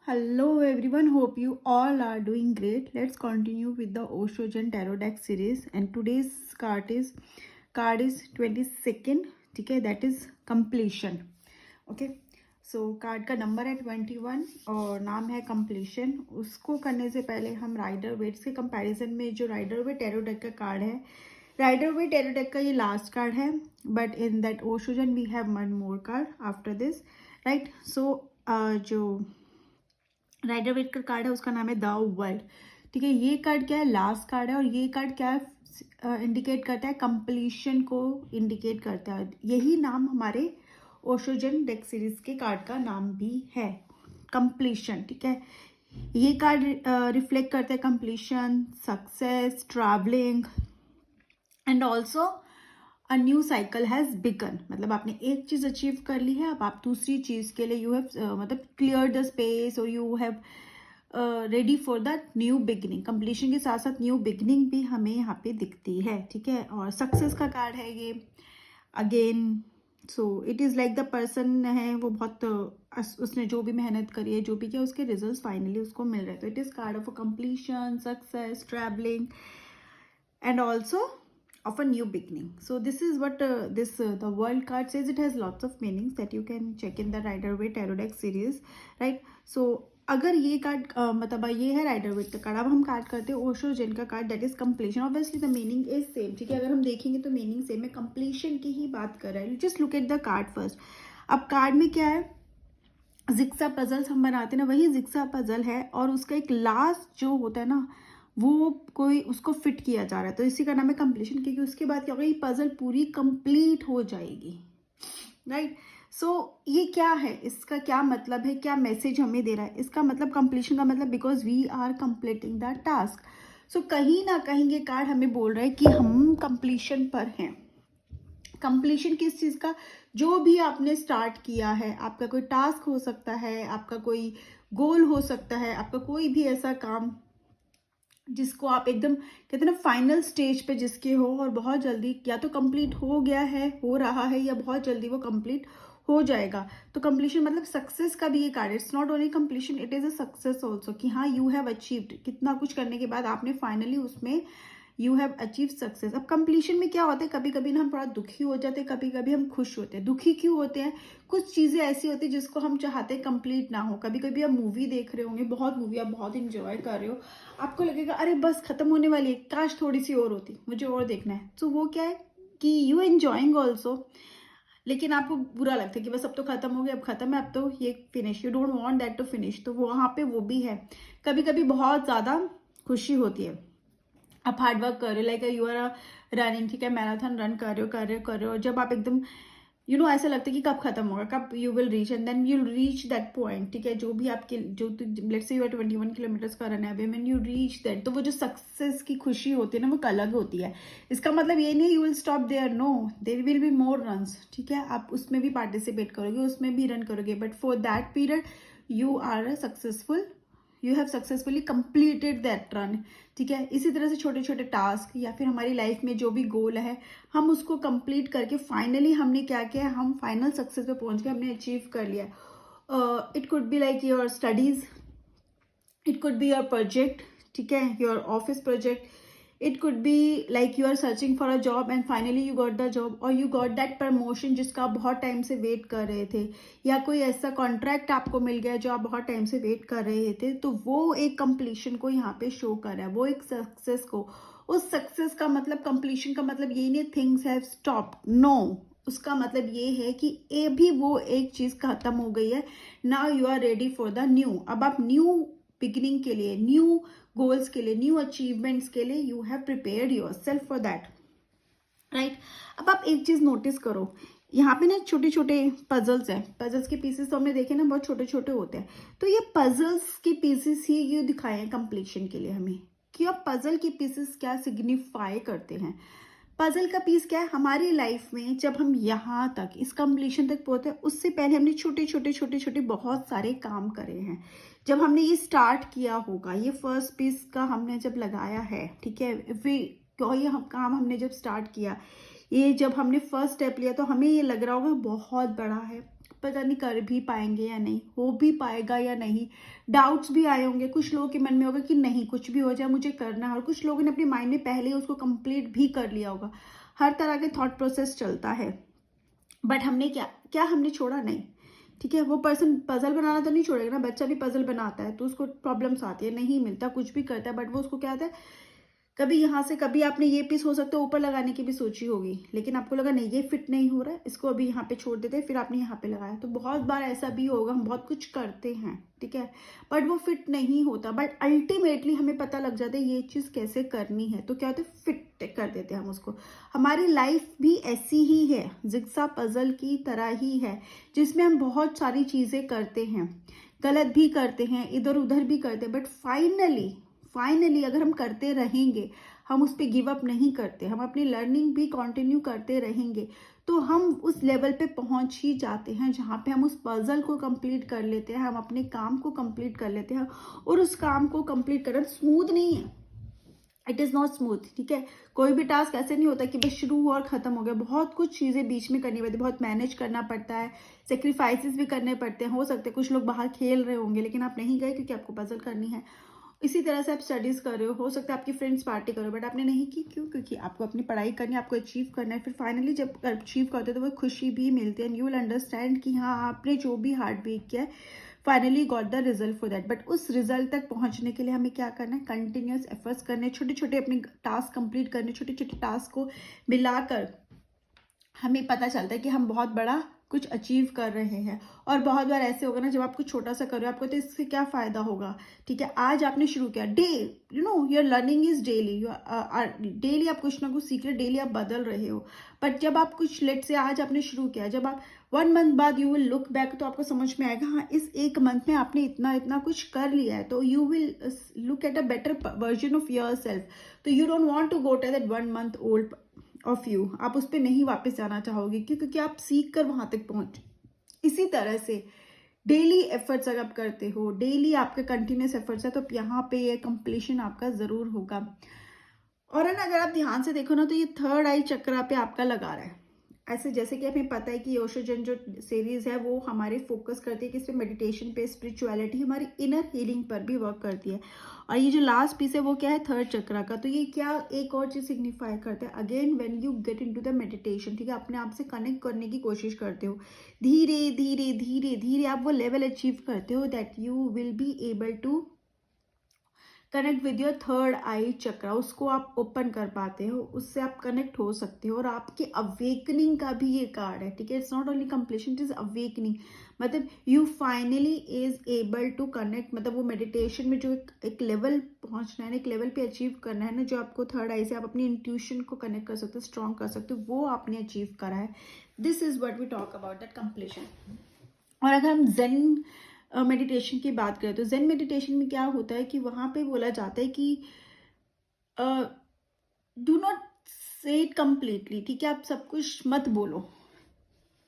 Hello everyone, hope you all are doing great. Let's continue with the Oshojan Tarot deck series and today's card is 22nd. ठीक है, that is completion. Okay, so card का number है 21 और नाम है completion. उसको करने से पहले हम राइडर वेट्स के कंपैरिजन में जो राइडर वेट टैरो डेक का कार्ड है, राइडर वेट टैरो डेक का ये लास्ट कार्ड है, but in that Osho Zen we have one more card after this, right. So जो राइडर वेट का कार्ड है उसका नाम है द वर्ल्ड. ठीक है, ये कार्ड क्या है, लास्ट कार्ड है और ये कार्ड क्या है, इंडिकेट करता है कंप्लीशन को इंडिकेट करता है. यही नाम हमारे ओशोजन डेक सीरीज के कार्ड का नाम भी है, कंप्लीशन. ठीक है, ये कार्ड रिफ्लेक्ट करता है completion, success, travelling and also a new cycle has begun. मतलब आपने एक चीज़ अचीव कर ली है, अब आप दूसरी चीज़ के लिए यू हैव मतलब क्लियर द स्पेस और you have ready for the new beginning. Completion के साथ साथ न्यू बिगनिंग भी हमें यहाँ पे दिखती है. ठीक है, और सक्सेस का कार्ड है ये again. So it is like the person है वो बहुत उसने जो भी मेहनत करी है, जो भी किया, उसके रिजल्ट फाइनली उसको मिल रहे हैं. तो it is card of a completion, success, travelling and also of a new beginning. So this is what the world card says. It has lots of meanings that you can check in the Rider Waite Tarot deck series, right? So अगर ये card मतलब ये है Rider wait का card. अब हम card करते हैं ओशोजन का card, that is completion. Obviously the meaning is same. ठीक है, अगर हम देखेंगे तो मीनिंग सेम है, कंप्लीशन की ही बात कर रहा है. Just look at the card first. अब कार्ड में क्या है, जिक्सा पजल्स हम बनाते हैं ना, वही जिक्सा पजल है और उसका एक लास्ट जो होता है ना, वो कोई उसको फिट किया जा रहा है. तो इसी का नाम है कंप्लीशन, क्योंकि उसके बाद क्या होगा, ये पजल पूरी कंप्लीट हो जाएगी, राइट. सो ये क्या है, इसका क्या मतलब है, क्या मैसेज हमें दे रहा है. इसका मतलब कंप्लीशन का मतलब because we are completing the task. So कहीं ना कहीं ये कार्ड हमें बोल रहा है कि हम कंप्लीशन पर हैं. कंप्लीशन किस चीज़ का, जो भी आपने स्टार्ट किया है, आपका कोई टास्क हो सकता है, आपका कोई गोल हो सकता है, आपका कोई भी ऐसा काम जिसको आप एकदम कहते हैं ना फाइनल स्टेज पे जिसके हो और बहुत जल्दी या तो कंप्लीट हो गया है, हो रहा है, या बहुत जल्दी वो कंप्लीट हो जाएगा. तो कंप्लीशन मतलब सक्सेस का भी ये card. It's not only completion, it is a success also, कि हाँ यू हैव अचीव्ड. कितना कुछ करने के बाद आपने फाइनली उसमें यू हैव अचीव सक्सेस. अब कंप्लीशन में क्या होता है, कभी कभी ना हम थोड़ा दुखी हो जाते हैं, कभी कभी हम खुश होते हैं. दुखी क्यों होते हैं, कुछ चीज़ें ऐसी होती है जिसको हम चाहते हैं कंप्लीट ना हो. कभी कभी आप मूवी देख रहे होंगे, बहुत मूवी आप बहुत इंजॉय कर रहे हो, आपको लगेगा अरे बस खत्म होने वाली है, काश थोड़ी सी और होती, मुझे और देखना है. तो वो क्या है कि यू एंजॉइंग ऑल्सो, लेकिन आपको बुरा लगता है कि बस अब तो खत्म हो गया, अब खत्म है, अब तो ये finish. You don't want that to finish. तो वहाँ पे वो भी है. कभी कभी बहुत ज़्यादा खुशी होती है, आप हार्ड वर्क कर रहे हो, लाइक यू आर रनिंग. ठीक है, मैराथन रन कर रहे हो, जब आप एकदम ऐसा लगता है कि कब खत्म होगा, कब you will reach, and then you reach that point. ठीक है, जो भी आपके जो let's say you are 21 kilometres का रन है अभी, व्हेन यू रीच दैट, तो वो जो सक्सेस की खुशी होती है ना, वो अलग होती है. इसका मतलब ये नहीं you will stop there, no, there will be more runs. ठीक है, आप उसमें भी पार्टिसिपेट करोगे, उसमें भी रन करोगे, but for that period you are successful, you have successfully completed that run. ठीक है, इसी तरह से छोटे छोटे टास्क या फिर हमारी लाइफ में जो भी गोल है, हम उसको कंप्लीट करके फाइनली हमने क्या किया, हम फाइनल सक्सेस पे पहुंच गए, हमने अचीव कर लिया. It could be like your studies, it could be your project. ठीक है, your office project. It could be like you are searching for a job and finally you got the job, और you got that promotion जिसका आप बहुत time से wait कर रहे थे, या कोई ऐसा कॉन्ट्रैक्ट आपको मिल गया जो आप बहुत टाइम से वेट कर रहे थे. तो वो एक कंप्लीशन को यहाँ पे शो कर रहा है, वो एक सक्सेस को. उस सक्सेस का मतलब, कंप्लीशन का मतलब ये नहीं थिंग्स हैव स्टॉप्ड, नो. उसका मतलब ये है कि ये भी वो एक चीज खत्म हो गई है. Now you are ready for the new. अब आप न्यू बिगिनिंग के लिए, न्यू गोल्स के लिए, न्यू अचीवमेंट्स के लिए you have prepared your self for that, right. अब आप एक चीज नोटिस करो, यहाँ पे ना छोटे छोटे पजल्स हैं. पजल्स के पीसेस तो हमने देखे ना, बहुत छोटे छोटे होते हैं. तो ये पजल्स के पीसेस ही ये दिखाए हैं कंप्लीशन के लिए हमें, कि अब पजल के पीसेस क्या सिग्निफाई करते हैं. पजल का पीस क्या है, हमारी लाइफ में जब हम यहाँ तक इस कंप्लीशन तक पहुंचते हैं, उससे पहले हमने छोटे छोटे छोटे छोटे बहुत सारे काम करे हैं. जब हमने ये स्टार्ट किया होगा, ये फर्स्ट पीस का हमने जब लगाया है, ठीक है, ये काम हमने जब स्टार्ट किया, ये जब हमने फर्स्ट स्टेप लिया, तो हमें ये लग रहा होगा बहुत बड़ा है, पता नहीं कर भी पाएंगे या नहीं, हो भी पाएगा या नहीं, डाउट्स भी आए होंगे, कुछ लोगों के मन में होगा कि नहीं कुछ भी हो जाए मुझे करना है, और कुछ लोगों ने अपने माइंड में पहले ही उसको कंप्लीट भी कर लिया होगा। हर तरह के थॉट प्रोसेस चलता है, बट हमने क्या क्या हमने छोड़ा नहीं, ठीक है। वो पर्सन पजल बनाना तो नहीं छोड़ेगा ना, बच्चा भी पजल बनाता है तो उसको प्रॉब्लम्स आती है, नहीं मिलता, कुछ भी करता है, बट वो उसको क्या आता है, कभी यहाँ से, कभी आपने ये पीस हो सकता है ऊपर लगाने की भी सोची होगी, लेकिन आपको लगा नहीं ये फिट नहीं हो रहा है, इसको अभी यहाँ पे छोड़ देते हैं, फिर आपने यहाँ पे लगाया। तो बहुत बार ऐसा भी होगा, हम बहुत कुछ करते हैं, ठीक है, बट वो फिट नहीं होता, बट अल्टीमेटली हमें पता लग जाता है ये चीज़ कैसे करनी है, तो क्या होता है फिट कर देते हैं हम उसको। हमारी लाइफ भी ऐसी ही है, जिग्सा पजल की तरह ही है, जिसमें हम बहुत सारी चीज़ें करते हैं, गलत भी करते हैं, इधर उधर भी करते हैं, बट फाइनली अगर हम करते रहेंगे, हम उस पर गिव अप नहीं करते, हम अपनी लर्निंग भी कंटिन्यू करते रहेंगे, तो हम उस लेवल पे पहुंच ही जाते हैं जहाँ पे हम उस पजल को कंप्लीट कर लेते हैं, हम अपने काम को कंप्लीट कर लेते हैं। और उस काम को कंप्लीट करना स्मूथ नहीं है, इट इज़ नॉट स्मूथ, ठीक है। कोई भी टास्क ऐसे नहीं होता कि बस शुरू हुआ और ख़त्म हो गया, बहुत कुछ चीज़ें बीच में करनी पड़ती है, बहुत मैनेज करना पड़ता है, सेक्रीफाइसेस भी करने पड़ते हैं। हो सकते हैं कुछ लोग बाहर खेल रहे होंगे लेकिन आप नहीं गए क्योंकि आपको पजल करनी है। इसी तरह से आप स्टडीज़ कर रहे हो सकता है आपकी फ्रेंड्स पार्टी कर रहे हो बट आपने नहीं की, क्यों? क्योंकि आपको अपनी पढ़ाई करनी है, आपको अचीव करना है। फिर फाइनली जब अचीव करते हो तो वो खुशी भी मिलती है, एंड यू विल अंडरस्टैंड कि हाँ आपने जो भी हार्ड वर्क किया है finally got the result for that. But उस रिजल्ट तक पहुंचने के लिए हमें क्या करना है, कंटिन्यूस एफर्ट्स करने, छोटे छोटे अपने टास्क कंप्लीट करने, छोटे छोटे टास्क को मिलाकर हमें पता चलता है कि हम बहुत बड़ा कुछ अचीव कर रहे हैं। और बहुत बार ऐसे होगा ना, जब आप कुछ छोटा सा कर रहे हो आपको तो इससे क्या फ़ायदा होगा, ठीक है। आज आपने शुरू किया, day you know your learning is daily, daily आप कुछ ना कुछ सीख रहे, डेली आप बदल रहे हो। बट जब आप कुछ लेट से आज आपने शुरू किया, जब आप 1 मंथ बाद यू विल लुक बैक, तो आपको समझ में आएगा हाँ इस 1 मंथ में आपने इतना इतना कुछ कर लिया है, तो you will look at a better version of yourself. तो you don't want to go to that 1 month old of you, आप उस पर नहीं वापस जाना चाहोगे, क्योंकि आप सीख कर वहां तक पहुंच। इसी तरह से डेली एफर्ट्स अगर आप करते हो, डेली आपके कंटिन्यूस एफर्ट्स है, तो यहाँ पे ये कंप्लीशन आपका जरूर होगा। और है ना, अगर आप ध्यान से देखो ना तो ये थर्ड आई चक्रा पे आपका लगा रहा है, ऐसे जैसे कि हमें पता है कि ओशोजन जो सीरीज है वो हमारे फोकस करती है किस पे, मेडिटेशन पे, स्पिरिचुअलिटी, हमारी इनर हीलिंग पर भी वर्क करती है। और ये जो लास्ट पीस है वो क्या है, थर्ड चक्रा का। तो ये क्या एक और चीज सिग्निफाई करता है, again when you get into the meditation, ठीक है, अपने आप से कनेक्ट करने की कोशिश करते हो, धीरे धीरे धीरे धीरे आप वो लेवल अचीव करते हो that you will be able to connect with your third eye chakra, उसको आप ओपन कर पाते हो, उससे आप कनेक्ट हो सकते हो। और आपके अवेकनिंग का भी ये कार्ड है, ठीक है। It's not only completion, it is awakening, मतलब you finally is able to connect, मतलब वो मेडिटेशन में जो एक लेवल पहुंचना है ना, एक लेवल पे अचीव करना है ना, जो आपको थर्ड आई से आप अपनी इंट्यूशन को कनेक्ट कर सकते हो, स्ट्रॉन्ग कर सकते हो, वो आपने अचीव करा है। This is what we talk about that completion. और अगर हम जेन मेडिटेशन की बात करें तो जेन मेडिटेशन में क्या होता है कि वहाँ पे बोला जाता है कि डू नॉट से इट कम्प्लीटली, ठीक है, आप सब कुछ मत बोलो,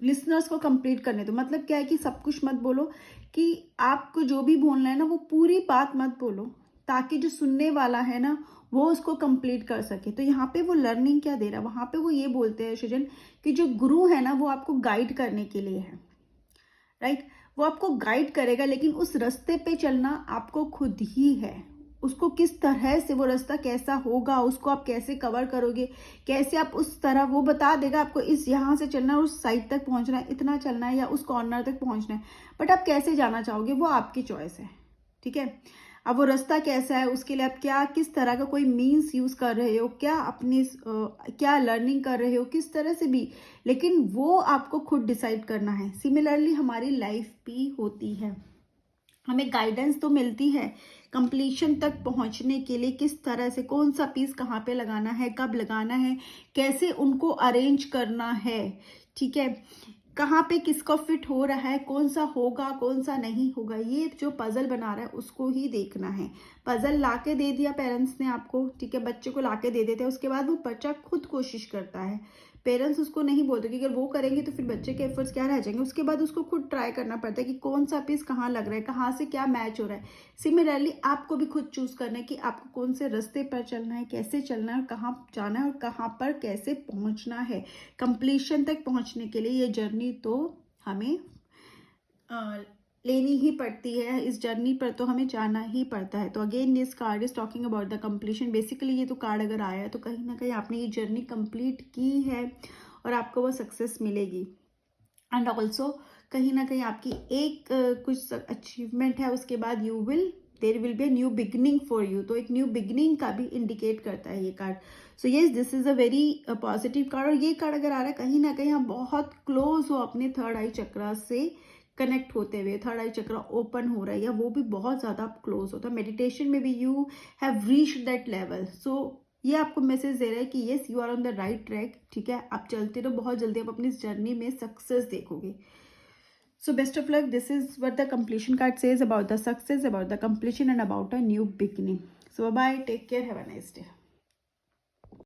लिसनर्स को कंप्लीट करने दो। मतलब क्या है कि सब कुछ मत बोलो, कि आपको जो भी बोलना है ना वो पूरी बात मत बोलो, ताकि जो सुनने वाला है ना वो उसको कंप्लीट कर सके। तो यहाँ पे वो लर्निंग क्या दे रहा है, वहाँ पे वो ये बोलते हैं सृजन कि जो गुरु है ना वो आपको गाइड करने के लिए है, राइट। वो आपको गाइड करेगा, लेकिन उस रास्ते पे चलना आपको खुद ही है। उसको किस तरह से, वो रास्ता कैसा होगा, उसको आप कैसे कवर करोगे, कैसे आप उस तरह, वो बता देगा आपको इस यहाँ से चलना है, उस साइड तक पहुंचना है, इतना चलना है, या उस कॉर्नर तक पहुंचना है। बट आप कैसे जाना चाहोगे वो आपकी चॉइस है, ठीक है। अब वो रास्ता कैसा है, उसके लिए आप क्या, किस तरह का कोई मीन्स यूज कर रहे हो, क्या अपनी क्या लर्निंग कर रहे हो, किस तरह से भी, लेकिन वो आपको खुद डिसाइड करना है। सिमिलरली हमारी लाइफ भी होती है, हमें गाइडेंस तो मिलती है कंप्लीशन तक पहुंचने के लिए, किस तरह से, कौन सा पीस कहाँ पे लगाना है, कब लगाना है, कैसे उनको अरेंज करना है, ठीक है, कहाँ पे किसको फिट हो रहा है, कौन सा होगा कौन सा नहीं होगा। ये जो पजल बना रहा है उसको ही देखना है। पजल लाके दे दिया पेरेंट्स ने आपको, ठीक है, बच्चे को लाके दे देते हैं, उसके बाद वो बच्चा खुद कोशिश करता है, पेरेंट्स उसको नहीं बोलते कि अगर वो करेंगे तो फिर बच्चे के एफर्ट्स क्या रह जाएंगे। उसके बाद उसको खुद ट्राई करना पड़ता है कि कौन सा पीस कहाँ लग रहा है, कहाँ से क्या मैच हो रहा है। सिमिलरली आपको भी खुद चूज करना है कि आपको कौन से रास्ते पर चलना है, कैसे चलना है, और कहाँ जाना है, और कहाँ पर कैसे पहुँचना है। कंप्लीशन तक पहुँचने के लिए ये जर्नी तो हमें लेनी ही पड़ती है, इस जर्नी पर तो हमें जाना ही पड़ता है। तो again this card is talking about the completion. Basically ये तो कार्ड अगर आया है तो कहीं ना कहीं आपने ये जर्नी कंप्लीट की है और आपको वो सक्सेस मिलेगी। एंड ऑल्सो कहीं ना कहीं आपकी एक कुछ अचीवमेंट है, उसके बाद there will be a new beginning for you. तो एक न्यू बिगनिंग का भी इंडिकेट करता है ये card. So yes, this is a very positive card. और ये कार्ड अगर आ रहा है कहीं ना कहीं हम बहुत क्लोज हो अपने थर्ड आई चक्रा से कनेक्ट होते हुए, थर्ड आई चक्रा ओपन हो रहा है या वो भी बहुत ज़्यादा आप क्लोज होता है। मेडिटेशन में भी you have reached that level. So ये आपको मैसेज दे रहा है कि yes, you are on the right track. ठीक है, आप चलते रहो, बहुत जल्दी आप अपनी इस जर्नी में सक्सेस देखोगे। So best of luck. This is what the completion card says about the success, about the completion, and about a new beginning. So bye bye. Take care. Have a nice day.